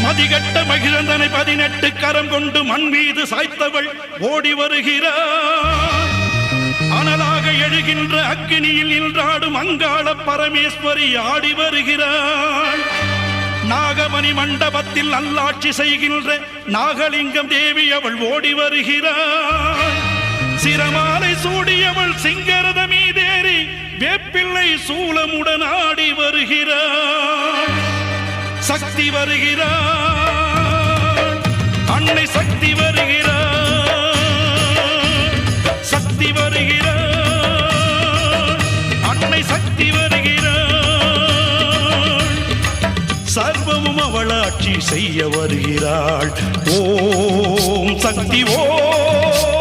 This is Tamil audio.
மதிகட்ட மகிழந்தனை 18 கரம் கொண்டு மண் மீது சாய்த்தவள் ஓடி வருகிறாள். அனலாக எழுகின்ற அக்கினியில் நின்றாடும் அங்காள பரமேஸ்வரி ஆடி வருகிறாள். நாகமணி மண்டபத்தில் நல்லாட்சி செய்கின்ற நாகலிங்கம் தேவி அவள் ஓடி வருகிறாள். சிரமாலை சூடியவள் சிங்கரத மீதேறி வேப்பிள்ளை சூலமுடன் ஆடி வருகிறாள். சக்தி வருகிறாள், அன்னை சக்தி வருகிறாள், சக்தி வருகிறாள், அன்னை சக்தி வருகிறாள். சர்வமும் அவளாட்சி செய்ய வருகிறாள். ஓம் சக்தி ஓம்.